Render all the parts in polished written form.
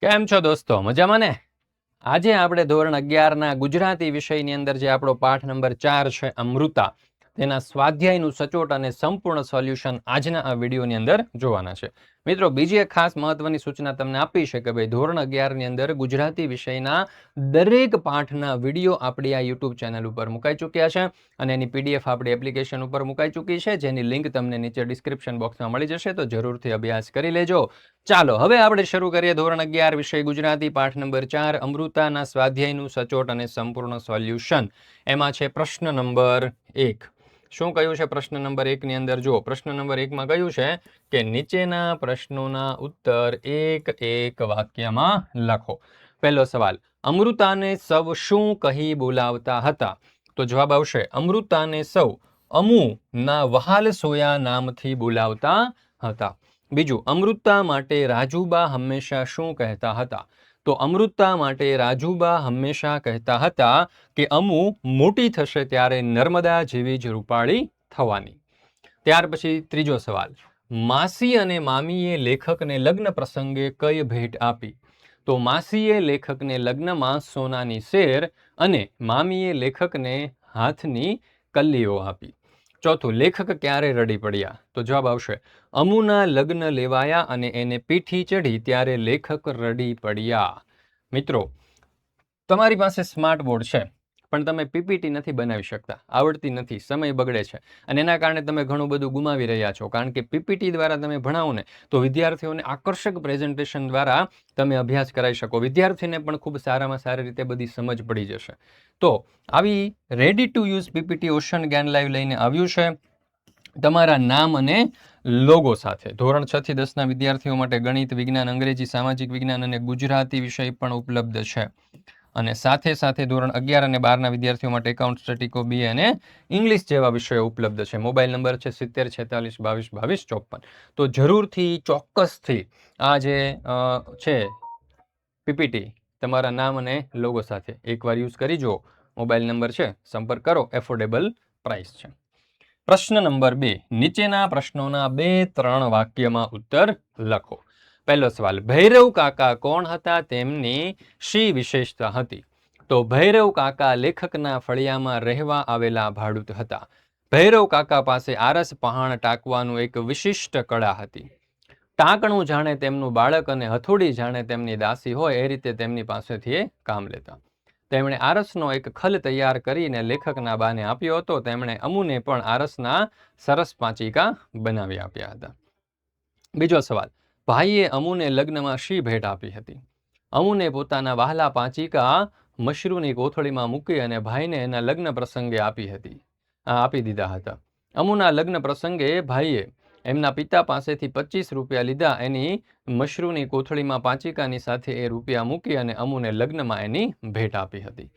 કેમ છો દોસ્તો? મજામાં ને? આજે આપણે ધોરણ 11ના ગુજરાતી વિષયની અંદર જે આપણો પાઠ નંબર 4 છે અમૃતા, તેના સ્વાધ્યાયનું સચોટ અને સંપૂર્ણ સોલ્યુશન આજના આ વિડીયોની અંદર જોવાના છે. મિત્રો, બીજી એક ખાસ મહત્વની સૂચના તમને આપી છે કે ભાઈ ધોરણ 11ની અંદર ગુજરાતી વિષયના દરેક પાઠના વિડીયો આપણી આ YouTube ચેનલ ઉપર મુકાઈ ચૂક્યા છે અને એની PDF આપણી એપ્લિકેશન ઉપર મુકાઈ ચૂકી છે, જેની લિંક તમને નીચે ડિસ્ક્રિપ્શન બોક્સમાં મળી જશે, તો જરૂરથી અભ્યાસ કરી લેજો. ચાલો હવે આપણે શરૂ કરીએ ધોરણ 11 વિષય ગુજરાતી પાઠ નંબર 4 અમૃતાના સ્વાધ્યાયનું સચોટ અને સંપૂર્ણ સોલ્યુશન. એમાં છે પ્રશ્ન નંબર 1. શું કહ્યું છે પ્રશ્ન નંબર 1 ની અંદર? જો પ્રશ્ન નંબર 1 માં કહ્યું છે કે નીચેના પ્રશ્નોના ઉત્તર એક એક વાક્યમાં લખો. પહેલો સવાલ, અમૃતાને સૌ શું કહી બોલાવતા હતા? તો જવાબ આવશે અમૃતાને સૌ અમુના વહાલ સોયા નામથી બોલાવતા હતા. બીજું, અમૃતા માટે રાજુબા હંમેશા શું કહેતા હતા? તો અમૃતા માટે રાજુબા હંમેશા કહેતા હતા કે અમુ મોટી થશે ત્યારે નર્મદા જેવી જ રૂપાળી થવાની. ત્યાર પછી ત્રીજો સવાલ, માસી અને મામીએ લેખકને લગ્ન પ્રસંગે કઈ ભેટ આપી? તો માસીએ લેખકને લગ્નમાં સોનાની સેર અને મામીએ લેખકને હાથની કલ્લીઓ આપી. ચોથું, લેખક ક્યારે રડી પડ્યા? તો જવાબ આવશે અમુના લગ્ન લેવાયા અને એને પીઠી ચઢી ત્યારે લેખક રડી પડ્યા. મિત્રો, તમારી પાસે સ્માર્ટ બોર્ડ છે પણ તમે પીપીટી નથી બનાવી શકતા, આવડતી નથી, સમય બગડે છે અને એના કારણે તમે ઘણું બધું ગુમાવી રહ્યા છો. કારણ કે પીપીટી દ્વારા તમે ભણાવો ને તો વિદ્યાર્થીઓને આકર્ષક પ્રેઝન્ટેશન દ્વારા તમે અભ્યાસ કરાવી શકો. વિદ્યાર્થીને પણ ખૂબ સારામાં સારી રીતે બધી સમજ પડી જશે. તો આવી ready to use PPT ocean જ્ઞાન લાઈવ લઈને આવ્યું છે તમારા નામ અને લોગો સાથે. ધોરણ 6 થી 10ના વિદ્યાર્થીઓ માટે ગણિત, વિજ્ઞાન, અંગ્રેજી, સામાજિક વિજ્ઞાન અને ગુજરાતી વિષય પણ ઉપલબ્ધ છે. અને સાથે સાથે ધોરણ 11 અને 12ના વિદ્યાર્થીઓ માટે એકાઉન્ટ, સ્ટેટિકો, બીએ અને ઇંગ્લિશ જેવા વિષયો ઉપલબ્ધ છે. મોબાઈલ નંબર છે 70 46 22 22 54. તો જરૂરથી ચોક્કસથી આ જે છે પીપીટી તમારા નામ અને લોગો સાથે એકવાર યુઝ કરી જુઓ. મોબાઈલ નંબર છે, સંપર્ક કરો, એફોર્ડેબલ પ્રાઇસ છે. પ્રશ્ન નંબર 2, નીચેના પ્રશ્નોના 2-3 વાક્યમાં ઉત્તર લખો. પહેલો સવાલ, ભૈરવ કાકા કોણ હતા? તેમની શી વિશેષતા હતી? તો ભૈરવ કાકા લેખકના ફળિયામાં રહેવા આવેલા ભાડૂત હતા. ભૈરવ કાકા પાસે આરસ પહાણ ટાંકવાનું એક વિશિષ્ટ કળા હતી. ટાંકણું જાણે તેમનું બાળક અને હથોડી જાણે તેમની દાસી હોય એ રીતે તેમની પાસેથી એ કામ લેતા. તેમણે આરસનો એક ખલ તૈયાર કરીને લેખકના બાને આપ્યો હતો. તેમણે અમુને પણ આરસના સરસ પાંચિકા બનાવી આપ્યા હતા. બીજો સવાલ, ભાઈએ અમુને લગ્નમાં શી ભેટ આપી હતી? અમુને પોતાના વહાલા પાંચિકા મશરૂની કોથળીમાં મૂકી અને ભાઈને એના લગ્ન પ્રસંગે આપી દીધા હતા. અમુના લગ્ન પ્રસંગે ભાઈએ એમના પિતા પાસેથી 25 રૂપિયા લીધા. એની મશરૂની કોથળીમાં પાંચિકાની સાથે એ રૂપિયા મૂકી અને અમુને લગ્નમાં એની ભેટ આપી હતી.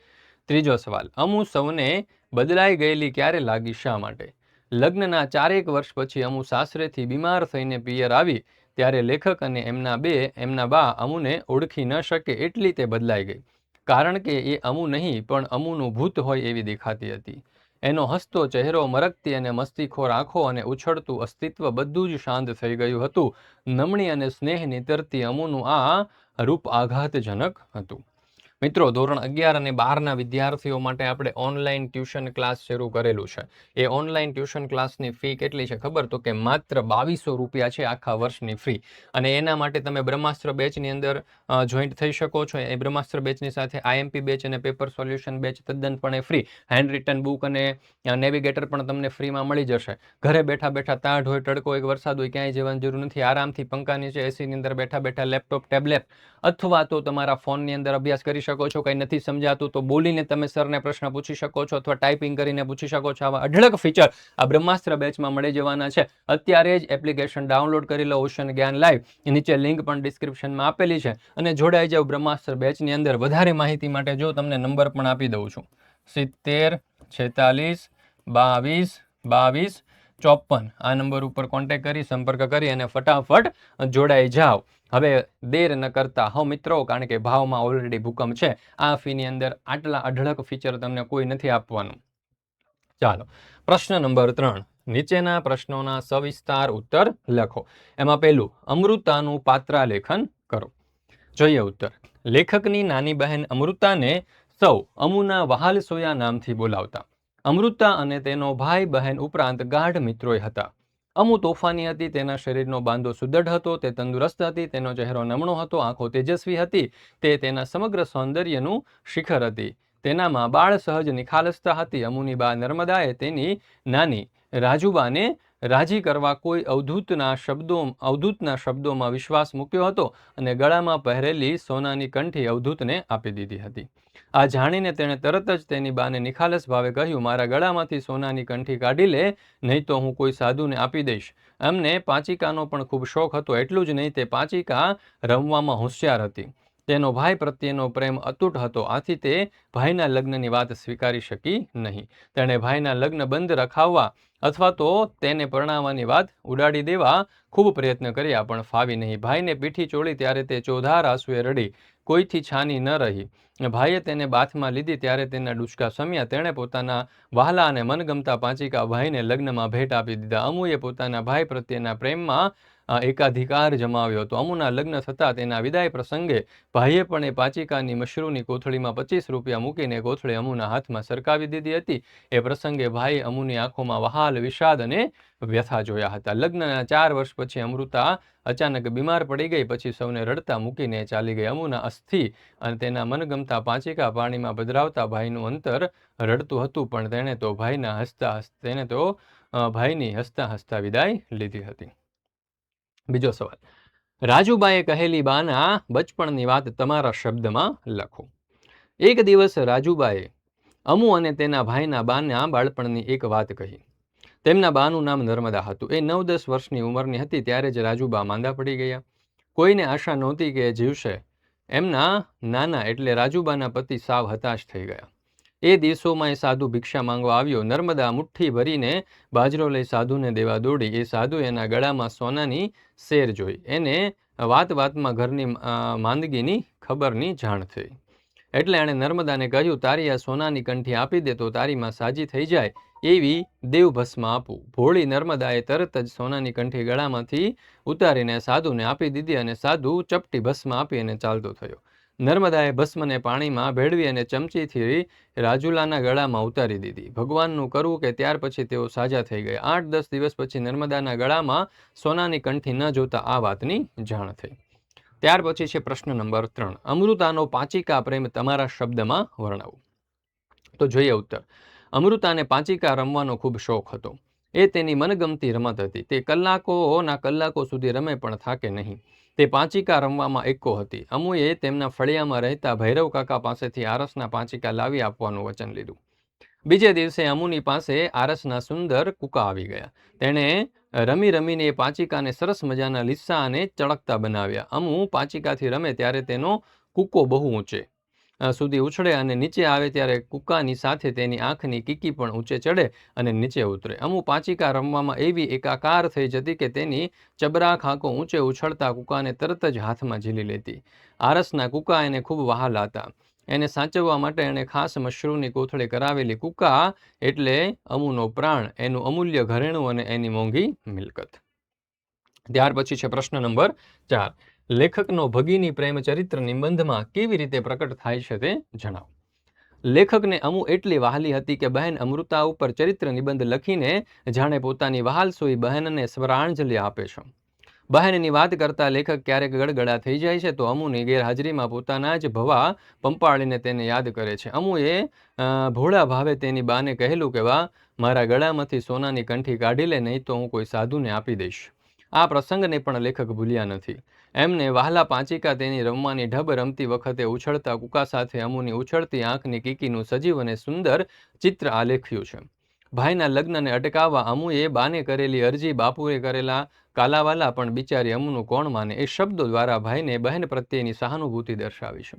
ત્રીજો સવાલ, અમુ સૌને બદલાઈ ગયેલી ક્યારે લાગી? શા માટે? લગ્નના 4 વર્ષ પછી અમુ સાસરેથી બીમાર થઈને પિયર આવી ત્યારે લેખક અને એમના બા અમુને ઓળખી ન શકે એટલી તે બદલાઈ ગઈ. કારણ કે એ અમુ નહીં પણ અમુનું ભૂત હોય એવી દેખાતી હતી. એનો હસતો ચહેરો, મરકતી અને મસ્તીખોર આંખો અને ઉછળતું અસ્તિત્વ બધું જ શાંત થઈ ગયું હતું. નમણી અને સ્નેહ નીતરતી અમુનું આ રૂપ આઘાતજનક હતું. મિત્રો, ધોરણ 11 અને 12ના વિદ્યાર્થીઓ માટે આપણે ઓનલાઈન ટ્યુશન ક્લાસ શરૂ કરેલું છે. એ ઓનલાઈન ટ્યુશન ક્લાસની ફી કેટલી છે ખબર? તો કે માત્ર 2200 રૂપિયા છે આખા વર્ષની ફી. અને એના માટે તમે બ્રહ્માસ્ત્ર બેચની અંદર જોઈન્ટ થઈ શકો છો. એ બ્રહ્માસ્ત્ર બેચની સાથે આઈએમપી બેચ અને પેપર સોલ્યુશન બેચ તદ્દનપણે ફ્રી. હેન્ડ રિટન બુક અને નેવિગેટર પણ તમને ફ્રીમાં મળી જશે. ઘરે બેઠા બેઠા તાઢ હોય, તડકો હોય, વરસાદ હોય, ક્યાંય જવાની જરૂર નથી. આરામથી પંખા નીચે એસીની અંદર બેઠા બેઠા લેપટોપ, ટેબ્લેટ અથવા તો તમારા ફોનની અંદર અભ્યાસ કરી શકો છો. કંઈ નથી સમજાતું તો બોલીને તમે સરને પ્રશ્ન પૂછી શકો છો અથવા ટાઈપિંગ કરીને પૂછી શકો છો. આવા અઢળક ફીચર આ બ્રહ્માસ્ત્ર બેચમાં મળી જવાના છે. અત્યારે જ એપ્લિકેશન ડાઉનલોડ કરી લો, ઓશન જ્ઞાન લાઈવ. નીચે લિંક પણ ડિસ્ક્રિપ્શનમાં આપેલી છે અને જોડાઈ જાવ બ્રહ્માસ્ત્ર બેચની અંદર. વધારે માહિતી માટે જો તમને નંબર પણ આપી દઉં છું, 70 46 22 22 54. આ નંબર ઉપર કોન્ટેક્ટ કરી સંપર્ક કરી અને ફટાફટ જોડાઈ જાઓ. હવે દેર ન કરતા હો મિત્રો, કારણ કે ભાવમાં ઓલરેડી ભૂકંપ છે. આ ફીની અંદર આટલા અઢળક ફીચર તમને કોઈ નથી આપવાનું. ચાલો, પ્રશ્ન નંબર 3, નીચેના પ્રશ્નોના સવિસ્તાર ઉત્તર લખો. એમાં પહેલું, અમૃતાનું પાત્રાલેખન કરો. જોઈએ ઉત્તર. લેખકની નાની બહેન અમૃતાને સૌ અમુના વહાલ સોયા નામથી બોલાવતા. અમૃતા અને તેનો ભાઈ બહેન ઉપરાંત ગાઢ મિત્રોય હતા. અમુ તોફાની હતી, તેના શરીરનો બાંધો સુદૃઢ હતો, તે તંદુરસ્ત હતી, તેનો ચહેરો નમણો હતો, આંખો તેજસ્વી હતી, તે તેના સમગ્ર સૌંદર્યનું શિખર હતી. તેનામાં બાળ સહજ નિખાલસતા હતી. અમુની બા નર્મદાએ તેની નાની રાજુબાને રાજી કરવા કોઈ અવધૂતના શબ્દોમાં વિશ્વાસ મૂક્યો હતો અને ગળામાં પહેરેલી સોનાની કંઠી અવધૂતને આપી દીધી હતી. આ જાણીને તેણે તરત જ તેની બાને નિખાલસ ભાવે કહ્યું, મારા ગળામાંથી સોનાની કંઠી કાઢી લે, નહીં તો હું કોઈ સાધુને આપી દઈશ. એમને પાંચિકાનો પણ ખૂબ શોખ હતો. એટલું જ નહીં, તે પાંચિકા રમવામાં હોશિયાર હતી. તેનો ભાઈ પ્રત્યેનો પ્રેમ અતૂટ હતો. આથી તે ભાઈના લગ્નની વાત સ્વીકારી શકી નહીં. તેણે ભાઈના લગ્ન બંધ રખાવવા અથવા તો તેને પરણાવવાની વાત ઉડાડી દેવા ખૂબ પ્રયત્ન કર્યા, પણ ફાવી નહીં. ભાઈને પીઠી ચોળી ત્યારે તે ચોધાર આંસુએ રડી, કોઈથી છાની ન રહી. ભાઈએ તેને બાથમાં લીધી ત્યારે તેના ડૂચકા શમ્યા. તેણે પોતાના વહાલા અને મનગમતા પાંચિકા ભાઈને લગ્નમાં ભેટ આપી દીધા. અમુએ પોતાના ભાઈ પ્રત્યેના પ્રેમમાં એકાધિકાર જમાવ્યો હતો. અમુના લગ્ન થતાં તેના વિદાય પ્રસંગે ભાઈએ પણ એ પાંચિકાની મશરૂની કોથળીમાં 25 રૂપિયા મૂકીને કોથળી અમુના હાથમાં સરકાવી દીધી હતી. એ પ્રસંગે ભાઈએ અમુની આંખોમાં વહાલ, વિષાદ અને વ્યથા જોયા હતા. લગ્નના 4 વર્ષ પછી અમૃતા અચાનક બીમાર પડી ગઈ. પછી સૌને રડતા મૂકીને ચાલી ગઈ. અમુના અસ્થિ અને તેના મનગમતા પાંચિકા પાણીમાં પધરાવતા ભાઈનું અંતર રડતું હતું, પણ તેણે તો ભાઈની હસતા હસતા વિદાય લીધી હતી. બીજો સવાલ. રાજુબાએ કહેલી બાના બચપણની વાત તમારા શબ્દમાં લખો. એક દિવસ રાજુબાએ અમુ અને તેના ભાઈના બાના બાળપણની એક વાત કહી. તેમના બાનું નામ નર્મદા હતું. એ 9-10 વર્ષની ઉંમરની હતી ત્યારે જ રાજુબા માંદા પડી ગયા. કોઈને આશા નહોતી કે એ જીવશે. એમના નાના એટલે રાજુબાના પતિ સાવ હતાશ થઈ ગયા. એ દિવસોમાં એ સાધુ ભિક્ષા માંગવા આવ્યો. નર્મદા મુઠ્ઠી ભરીને બાજરો લઈ સાધુને દેવા દોડી. એ સાધુ એના ગળામાં સોનાની શેર જોઈ. એને વાતમાં ઘરની માંદગીની ખબરની જાણ થઈ. એટલે એણે નર્મદાને કહ્યું, તારી આ સોનાની કંઠી આપી દે તો તારી માં સાજી થઈ જાય એવી દેવભસ્મ આપું. ભોળી નર્મદાએ તરત જ સોનાની કંઠી ગળામાંથી ઉતારીને સાધુને આપી દીધી અને સાધુ ચપટી ભસ્મ આપી અને ચાલતો થયો. નર્મદાએ ભસ્મને પાણીમાં ભેળવી અને ચમચીથી રાજુલાના ગળામાં ઉતારી દીધી. ભગવાનનું કરવું કે ત્યાર પછી તેઓ સાજા થઈ ગયા. 8-10 દિવસ પછી નર્મદાના ગળામાં સોનાની કંઠી ન જોતા આ વાતની જાણ થઈ. ત્યાર પછી છે પ્રશ્ન નંબર 3. અમૃતાનો પાંચિકા પ્રેમ તમારા શબ્દમાં વર્ણવો. તો જોઈએ ઉત્તર. અમૃતાને પાંચિકા રમવાનો ખૂબ શોખ હતો. એ તેની મનગમતી રમત હતી. તે કલાકો સુધી રમે પણ થાકે નહીં. તે પાંચિકા રમવામાં એક્કો હતી. અમુએ તેમના ફળિયામાં રહેતા ભૈરવ કાકા પાસેથી આરસના પાંચિકા લાવી આપવાનું વચન લીધું. બીજે દિવસે અમુની પાસે આરસના સુંદર કૂકા આવી ગયા. તેણે રમીને એ પાંચિકાને સરસ મજાના લીસા અને ચળકતા બનાવ્યા. અમુ પાંચિકાથી રમે ત્યારે તેનો કૂકો બહુ ઊંચે સુધી ઉછળે અને નીચે આવે ત્યારે કૂકાની સાથે તેની આંખની કીકી પણ ઊંચે ચડે અને નીચે ઉતરે. અમુ પાંચિકા રમવામાં એવી એકાકાર થઈ જતી કે તેની ચબરાક આંખો ઊંચે ઉછળતા કૂકાને તરત જ હાથમાં ઝીલી લેતી. આરસના કૂકા એને ખૂબ વહાલા હતા. એને સાચવવા માટે એણે ખાસ મશરૂની કોથળી કરાવેલી. કૂકા એટલે અમુનો પ્રાણ, એનું અમૂલ્ય ઘરેણું અને એની મોંઘી મિલકત. ત્યાર પછી છે પ્રશ્ન નંબર 4. લેખકનો ભગીની પ્રેમ ચરિત્ર નિબંધમાં કેવી રીતે પ્રકટ થાય છે તે જણાવો. લેખકને અમુ એટલી વહાલી હતી કે બહેન અમૃતા ઉપર ચરિત્ર નિબંધ લખીને જાણે પોતાની વહાલસોઈ બહેનને સ્વરાંજલિ આપે છે. બહેનની વાત કરતા લેખક ક્યારેક ગડગડા થઈ જાય છે તો અમુની ગેરહાજરીમાં પોતાના જ ભવા પંપાળીને તેને યાદ કરે છે. અમુએ ભોળા ભાવે તેની બાને કહેલું કે વાહ, મારા ગળામાંથી સોનાની કંઠી કાઢી લે, નહીં તો હું કોઈ સાધુને આપી દઈશ. આ પ્રસંગને પણ લેખક ભૂલ્યા નથી. એમને વહાલા પાંચિકા તેની રમવાની ઢબ રમતી વખતે ઉછળતા કૂકા સાથે અમુની ઉછળતી આંખની કીકીનું સજીવ અને સુંદર ચિત્ર આલેખ્યું છે. ભાઈના લગ્નને અટકાવવા અમુએ બાને કરેલી અરજી, બાપુએ કરેલા કાલાવાલા પણ બિચારી અમુનું કોણ માને, એ શબ્દો દ્વારા ભાઈને બહેન પ્રત્યેની સહાનુભૂતિ દર્શાવી છે.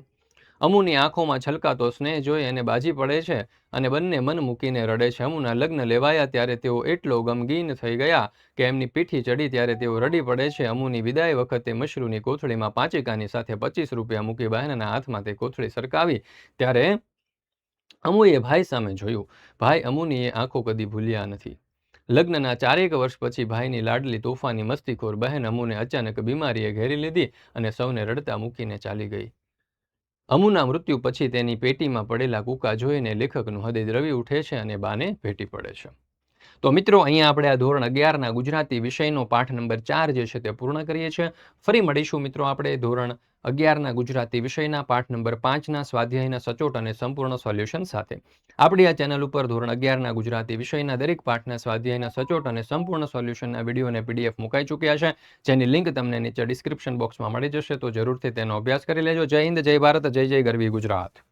અમુની આંખોમાં છલકાતો સ્નેહ જોઈ એને બાજી પડે છે અને બંને મન મૂકીને રડે છે. અમુના લગ્ન લેવાયા ત્યારે તેઓ એટલો ગમગીન થઈ ગયા કે એમની પીઠી ચડી ત્યારે તેઓ રડી પડે છે. અમુની વિદાય વખતે મશરૂની કોથળીમાં પાંચિકાની સાથે 25 રૂપિયા મૂકી બહેનના હાથમાં તે કોથળી સરકાવી ત્યારે અમુએ ભાઈ સામે જોયું. ભાઈ અમુની એ આંખો કદી ભૂલ્યા નથી. લગ્નના 4 વર્ષ પછી ભાઈની લાડલી તોફાની મસ્તીખોર બહેન અમુને અચાનક બીમારીએ ઘેરી લીધી અને સૌને રડતા મૂકીને ચાલી ગઈ. અમુના મૃત્યુ પછી તેની પેટીમાં પડેલા કૂકા જોઈને લેખકનું હૃદય દ્રવી ઉઠે છે અને બાને ભેટી પડે છે. તો મિત્રો, અહીંયા આપણે આ ધોરણ 11ના ગુજરાતી વિષયનો પાઠ નંબર 4 જે છે તે પૂર્ણ કરીએ છીએ. ફરી મળીશું મિત્રો આપણે ધોરણ 11ના ગુજરાતી વિષયના પાઠ નંબર 5ના સ્વાધ્યાયના સચોટ અને સંપૂર્ણ સોલ્યુશન સાથે. આપણી આ ચેનલ ઉપર ધોરણ 11ના ગુજરાતી વિષયના દરેક પાઠના સ્વાધ્યાયના સચોટ અને સંપૂર્ણ સોલ્યુશનના વિડીયો અને પીડીએફ મુકાઈ ચૂક્યા છે, જેની લિંક તમને નીચે ડિસ્ક્રિપ્શન બોક્સમાં મળી જશે. તો જરૂરથી તેનો અભ્યાસ કરી લેજો. જય હિન્દ, જય ભારત, જય જય ગરવી ગુજરાત.